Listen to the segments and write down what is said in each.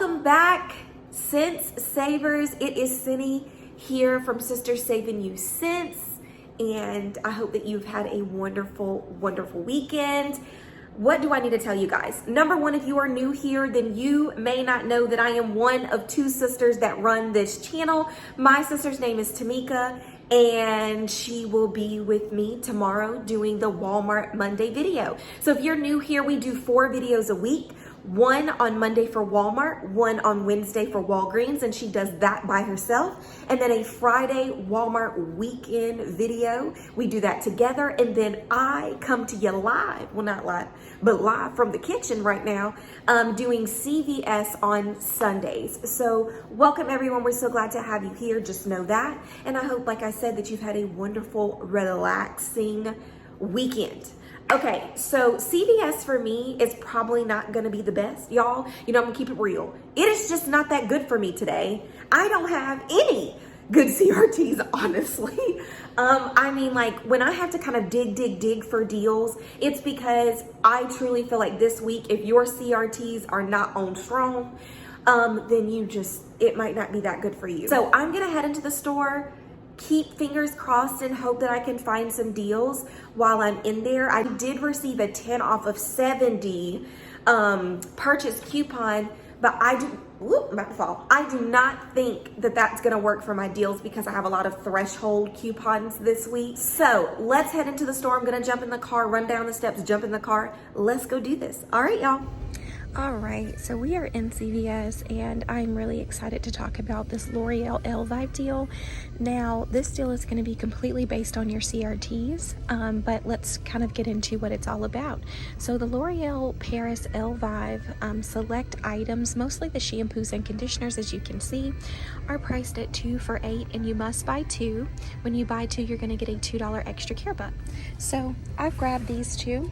Welcome back, Scents Savers. It is Cindy here from Sisters Saving You Scents, and I hope that you've had a wonderful, wonderful weekend. What do I need to tell you guys? Number one, if you are new here, then you may not know that I am one of two sisters that run this channel. My sister's name is Tamika, and she will be with me tomorrow doing the Walmart Monday video. So if you're new here, we do 4 videos a week. One on Monday for Walmart, one on Wednesday for Walgreens, and she does that by herself. And then a Friday Walmart weekend video. We do that together, and then I come to you live, well not live, but live from the kitchen right now, doing CVS on Sundays. So welcome everyone, we're so glad to have you here, just know that. And I hope, like I said, that you've had a wonderful, relaxing weekend. Okay, so CVS for me is probably not gonna be the best, y'all. You know, I'm gonna keep it real. It is just not that good for me today. I don't have any good CRTs, honestly. I mean, like, when I have to kind of dig for deals, it's because I truly feel like this week, if your CRTs are not on strong, then it might not be that good for you. So I'm gonna head into the store, keep fingers crossed and hope that I can find some deals while I'm in there. I did receive a 10 off of 70 purchase coupon, but I do not think that that's gonna work for my deals because I have a lot of threshold coupons this week. So let's head into the store. I'm gonna jump in the car, run down the steps, jump in the car. Let's go do this. All right, y'all. All right, so we are in CVS and I'm really excited to talk about this L'Oreal Vive deal. Now, this deal is going to be completely based on your CRTs, but let's kind of get into what it's all about. So the L'Oreal Paris Vive select items, mostly the shampoos and conditioners, as you can see, are priced at 2 for $8, and you must buy 2. When you buy 2, you're going to get a $2 extra care buck. So I've grabbed these 2.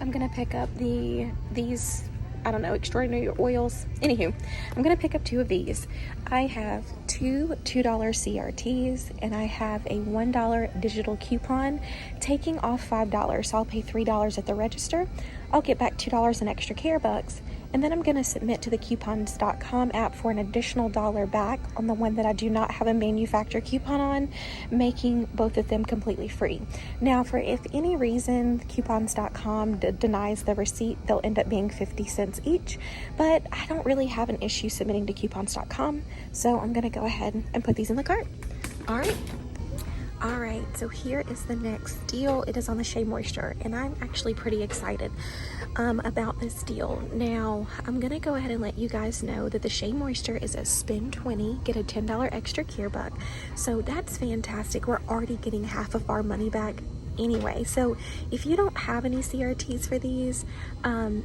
I'm going to pick up these I don't know, extraordinary oils. Anywho, I'm gonna pick up 2 of these. I have 2 $2 CRTs, and I have a $1 digital coupon taking off $5. So I'll pay $3 at the register. I'll get back $2 in extra care bucks, and then I'm gonna submit to the coupons.com app for an additional $1 back on the one that I do not have a manufacturer coupon on, making both of them completely free. Now, for if any reason coupons.com denies the receipt, they'll end up being 50 cents each, but I don't really have an issue submitting to coupons.com, so I'm gonna go ahead and put these in the cart. All right, so here is the next deal. It is on the Shea Moisture, and I'm actually pretty excited about this deal. Now, I'm gonna go ahead and let you guys know that the Shea Moisture is a spend 20, get a $10 extra care buck. So that's fantastic. We're already getting half of our money back anyway. So if you don't have any CRTs for these,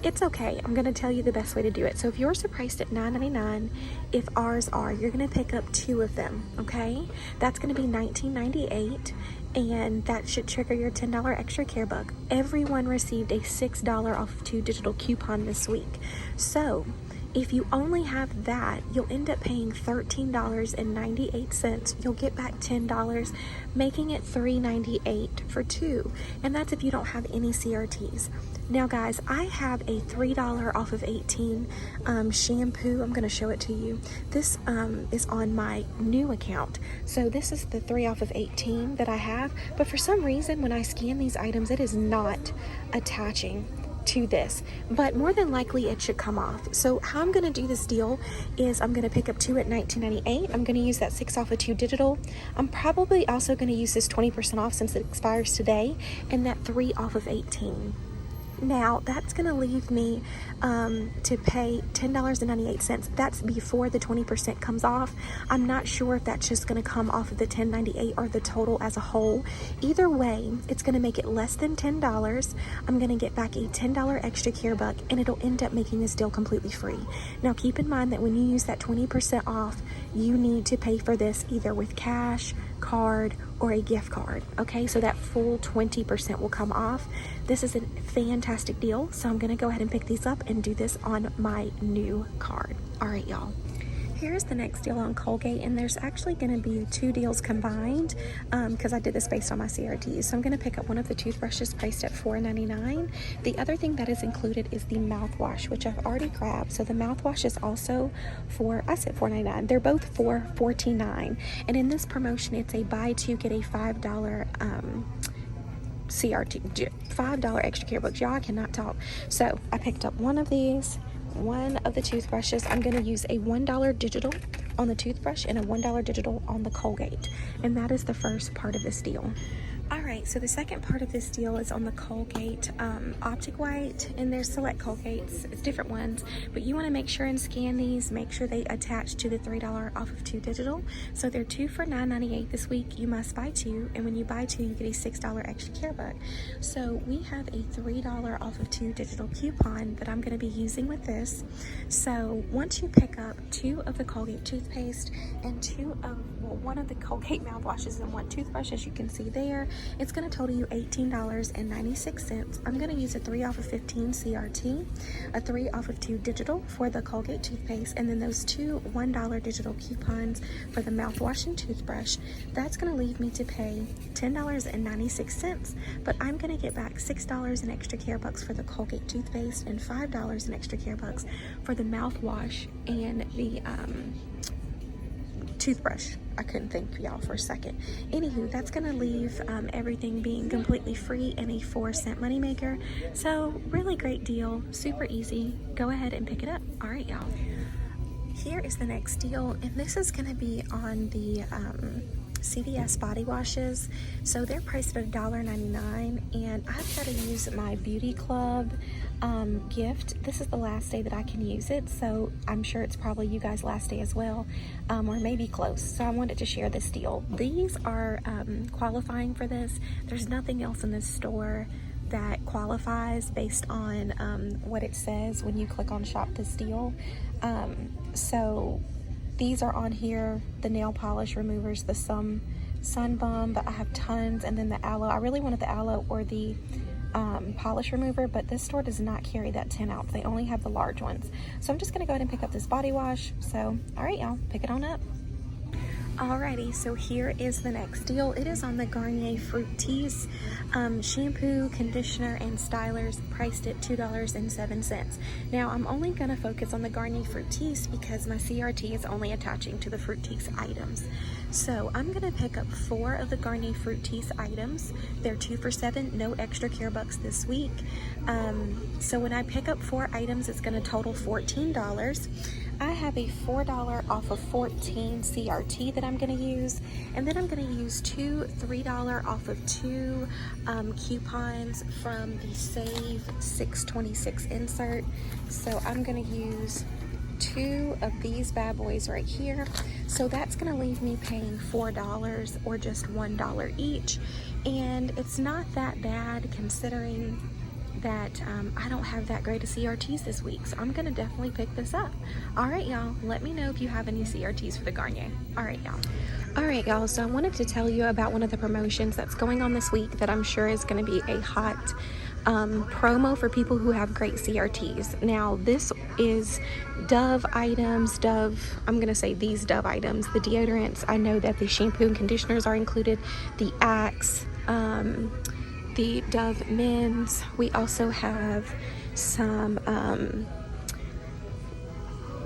it's okay. I'm gonna tell you the best way to do it. So if yours are priced at $9.99, if ours are, you're gonna pick up 2 of them, okay? That's gonna be $19.98, and that should trigger your $10 extra care buck. Everyone received a $6 off 2 digital coupon this week. So if you only have that, you'll end up paying $13.98. You'll get back $10, making it $3.98 for 2. And that's if you don't have any CRTs. Now guys, I have a $3 off of 18 shampoo. I'm gonna show it to you. This is on my new account. So this is the 3 off of 18 that I have, but for some reason when I scan these items, it is not attaching to this, but more than likely it should come off. So how I'm gonna do this deal is I'm gonna pick up 2 at $19.98. I'm gonna use that 6 off of 2 digital. I'm probably also gonna use this 20% off since it expires today, and that 3 off of 18. Now that's gonna leave me to pay $10.98. That's before the 20% comes off. I'm not sure if that's just gonna come off of the $10.98 or the total as a whole. Either way, it's gonna make it less than $10. I'm gonna get back a $10 extra care buck, and it'll end up making this deal completely free. Now keep in mind that when you use that 20% off, you need to pay for this either with cash, card, or a gift card. Okay, so that full 20% will come off. This is a fantastic deal, so I'm gonna go ahead and pick these up and do this on my new card. All right, y'all. Here's the next deal on Colgate, and there's actually going to be 2 deals combined because I did this based on my CRTs. So I'm going to pick up one of the toothbrushes priced at $4.99. The other thing that is included is the mouthwash, which I've already grabbed. So the mouthwash is also for, I said $4.99. They're both for $14.99. And in this promotion, it's a buy 2 get a $5 CRT, $5 extra care books. Y'all, I cannot talk. So I picked up one of these. One of the toothbrushes. I'm going to use a $1 digital on the toothbrush and a $1 digital on the Colgate, and that is the first part of this deal. Alright, so the second part of this deal is on the Colgate Optic White, and there's select Colgates, it's different ones, but you want to make sure and scan these, make sure they attach to the $3 off of 2 digital. So they're 2 for $9.98 this week. You must buy 2, and when you buy 2 you get a $6 extra care book. So we have a $3 off of 2 digital coupon that I'm going to be using with this. So once you pick up 2 of the Colgate toothpaste and 1 of the Colgate mouthwashes and 1 toothbrush, as you can see there, it's going to total you $18.96. I'm going to use a 3 off of 15 CRT, a 3 off of 2 digital for the Colgate toothpaste, and then those 2 $1 digital coupons for the mouthwash and toothbrush. That's going to leave me to pay $10.96, but I'm going to get back $6 in extra care bucks for the Colgate toothpaste and $5 in extra care bucks for the mouthwash and the toothbrush. I couldn't think, y'all, for a second. Anywho, that's gonna leave everything being completely free and a 4-cent moneymaker. So really great deal, super easy. Go ahead and pick it up. All right, y'all. Here is the next deal, and this is gonna be on the Cvs Body Washes. So they're priced at $1.99, and I've got to use my Beauty Club gift. This is the last day that I can use it, so I'm sure it's probably you guys' last day as well, or maybe close. So I wanted to share this deal. These are qualifying for this. There's nothing else in this store that qualifies based on what it says when you click on shop this deal. So these are on here, the nail polish removers, the Sun Bum, but I have tons, and then the aloe. I really wanted the aloe or the polish remover, but this store does not carry that 10 ounce. They only have the large ones. So I'm just gonna go ahead and pick up this body wash. So, all right, y'all, pick it on up. Alrighty, so here is the next deal. It is on the Garnier Fructis shampoo, conditioner, and stylers, priced at $2.07. Now, I'm only going to focus on the Garnier Fructis because my CRT is only attaching to the Fructis items. So I'm going to pick up 4 of the Garnier Fructis items. They're 2 for $7, no extra care bucks this week. So when I pick up 4 items, it's going to total $14. I have a $4 off of 14 CRT that I'm going to use, and then I'm going to use 2 $3 off of 2 coupons from the Save 626 insert. So I'm going to use 2 of these bad boys right here. So that's going to leave me paying $4 or just $1 each, and it's not that bad considering that I don't have that great of CRTs this week, so I'm gonna definitely pick this up. All right, y'all, let me know if you have any CRTs for the Garnier. All right, y'all, so I wanted to tell you about one of the promotions that's going on this week that I'm sure is going to be a hot promo for people who have great CRTs. Now, this is Dove items. I'm gonna say these Dove items, the deodorants. I know that the shampoo and conditioners are included, the Axe, the Dove men's. We also have some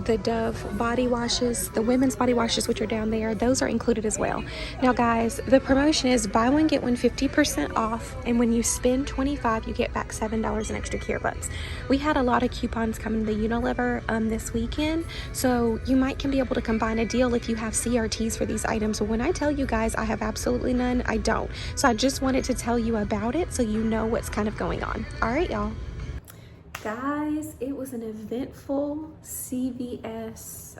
the Dove body washes, the women's body washes, which are down there. Those are included as well. Now, guys, the promotion is buy one get one 50% off, and when you spend $25, you get back $7 in extra care bucks. We had a lot of coupons coming to Unilever this weekend, so you can be able to combine a deal if you have CRTs for these items. But when I tell you guys I have absolutely none, I don't. So I just wanted to tell you about it so you know what's kind of going on. All right, y'all. Guys, it was an eventful CVS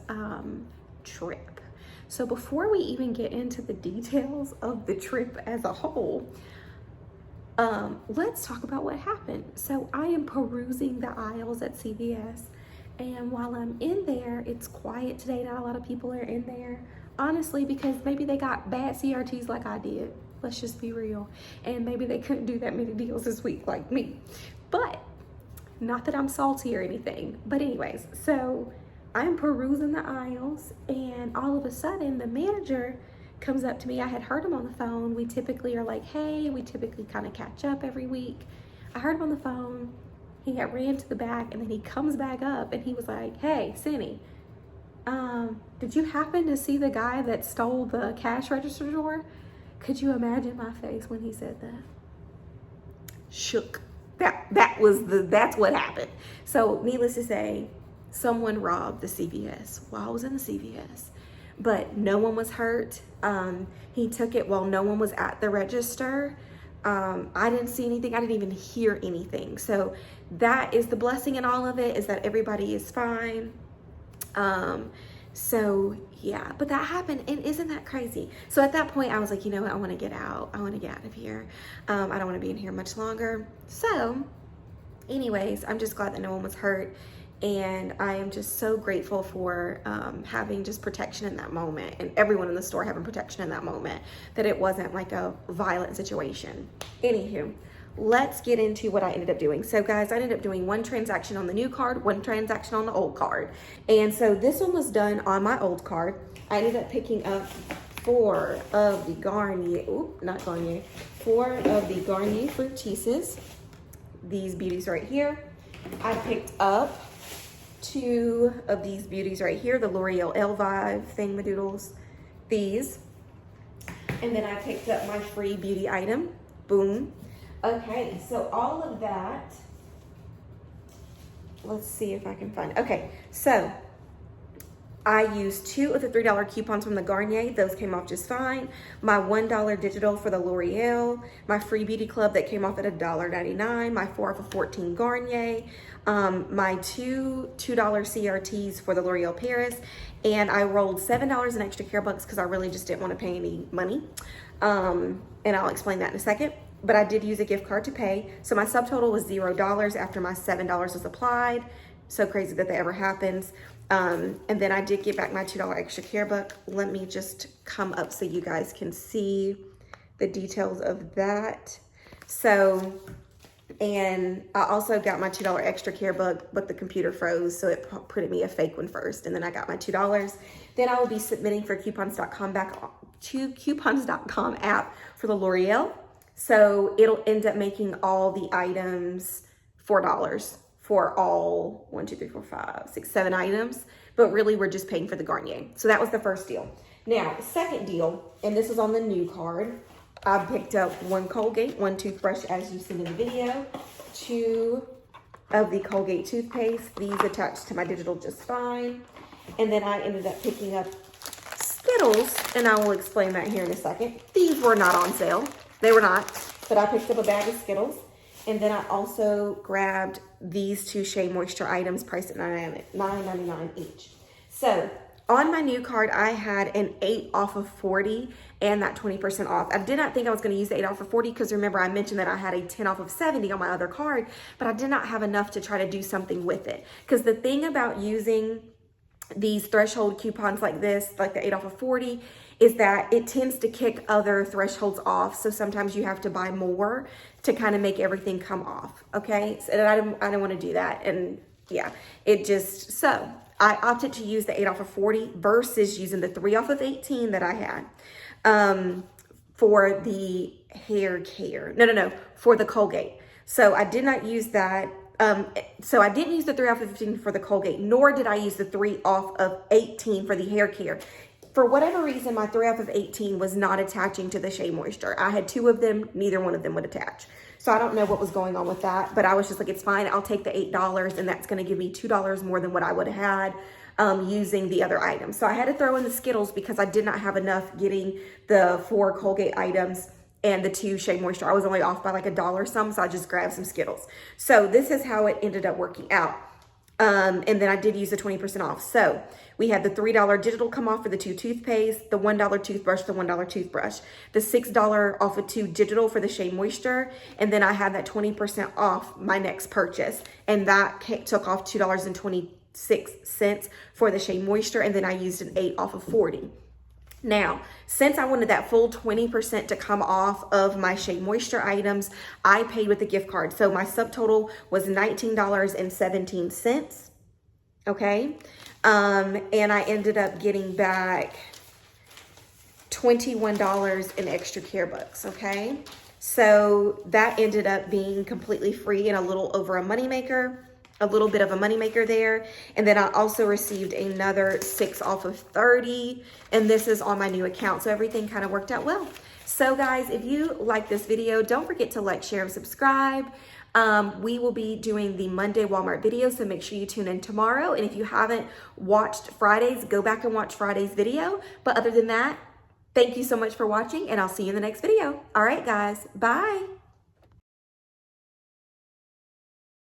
trip. So before we even get into the details of the trip as a whole, let's talk about what happened. So I am perusing the aisles at CVS, and while I'm in there, it's quiet today. Not a lot of people are in there, honestly, because maybe they got bad CRTs like I did. Let's just be real. And maybe they couldn't do that many deals this week like me. But not that I'm salty or anything, but anyways, so I'm perusing the aisles, and all of a sudden the manager comes up to me. I had heard him on the phone. We typically are like, hey, we typically kind of catch up every week. I heard him on the phone. He got ran to the back, and then he comes back up and he was like, hey, Cindy, did you happen to see the guy that stole the cash register drawer? Could you imagine my face when he said that? Shook. That's what happened. So needless to say, someone robbed the CVS while I was in the CVS, but no one was hurt. He took it while no one was at the register. I didn't see anything. I didn't even hear anything. So that is the blessing in all of it, is that everybody is fine. So yeah, but that happened, and isn't that crazy? So at that point I was like, you know what, I want to get out. I want to get out of here. I don't want to be in here much longer. So anyways, I'm just glad that no one was hurt. And I am just so grateful for having just protection in that moment, and everyone in the store having protection in that moment, that it wasn't like a violent situation. Anywho, let's get into what I ended up doing. So guys, I ended up doing one transaction on the new card, one transaction on the old card. And so this one was done on my old card. I ended up picking up 4 of the Garnier fruit cheeses. These beauties right here. I picked up 2 of these beauties right here, the L'Oreal Vive thingamadoodles, these. And then I picked up my free beauty item, boom. Okay, so all of that, let's see if I can find, okay, so I used 2 of the $3 coupons from the Garnier. Those came off just fine. My $1 digital for the L'Oreal, my free beauty club that came off at $1.99, my 4 off of 14 Garnier, my two $2 CRTs for the L'Oreal Paris, and I rolled $7 in extra care bucks because I really just didn't want to pay any money. And I'll explain that in a second. But I did use a gift card to pay. So my subtotal was $0 after my $7 was applied. So crazy that ever happens. And then I did get back my $2 extra care buck. Let me just come up so you guys can see the details of that. So, and I also got my $2 extra care buck, but the computer froze, so it printed me a fake one first, and then I got my $2. Then I will be submitting for coupons.com back to coupons.com app for the L'Oreal. So it'll end up making all the items $4 for all 1, 2, 3, 4, 5, 6, 7 items. But really, we're just paying for the Garnier. So that was the first deal. Now, the second deal, and this is on the new card. I picked up 1 Colgate, 1 toothbrush, as you've seen in the video, 2 of the Colgate toothpaste. These attached to my digital just fine. And then I ended up picking up Skittles, and I will explain that here in a second. These were not on sale. They were not, but I picked up a bag of Skittles. And then I also grabbed these 2 Shea Moisture items priced at $9.99 each. So on my new card, I had an 8 off of 40 and that 20% off. I did not think I was going to use the 8 off of 40 because remember I mentioned that I had a 10 off of 70 on my other card, but I did not have enough to try to do something with it. Because the thing about using these threshold coupons like this, like the 8 off of 40, is that it tends to kick other thresholds off. So sometimes you have to buy more to kind of make everything come off, okay? So I didn't want to do that. And yeah, it just, so I opted to use the 8 off of 40 versus using the 3 off of 18 that I had for the hair care. No, for the Colgate. So I did not use that. So I didn't use the 3 off of 15 for the Colgate, nor did I use the 3 off of 18 for the hair care. For whatever reason, my 3 off of 18 was not attaching to the Shea Moisture. I had 2 of them, neither one of them would attach. So I don't know what was going on with that, but I was just like, it's fine, I'll take the $8, and that's gonna give me $2 more than what I would have had using the other items. So I had to throw in the Skittles because I did not have enough getting the 4 Colgate items and the 2 Shea Moisture. I was only off by like $1 some, so I just grabbed some Skittles. So this is how it ended up working out. And then I did use the 20% off. So we had the $3 digital come off for the 2 toothpaste, the $1 toothbrush, the $1 toothbrush, the $6 off of 2 digital for the Shea Moisture. And then I had that 20% off my next purchase. And that took off $2.26 for the Shea Moisture. And then I used an 8 off of 40. Now, since I wanted that full 20% to come off of my Shea Moisture items, I paid with a gift card. So my subtotal was $19.17, okay? And I ended up getting back $21 in extra care bucks, okay? So that ended up being completely free and a little over a moneymaker, a little bit of a moneymaker there. And then I also received another 6 off of 30, and this is on my new account. So everything kind of worked out well. So guys, if you like this video, don't forget to like, share, and subscribe. We will be doing the Monday Walmart video, so make sure you tune in tomorrow. And if you haven't watched Friday's, go back and watch Friday's video. But other than that, thank you so much for watching, and I'll see you in the next video. All right, guys, bye.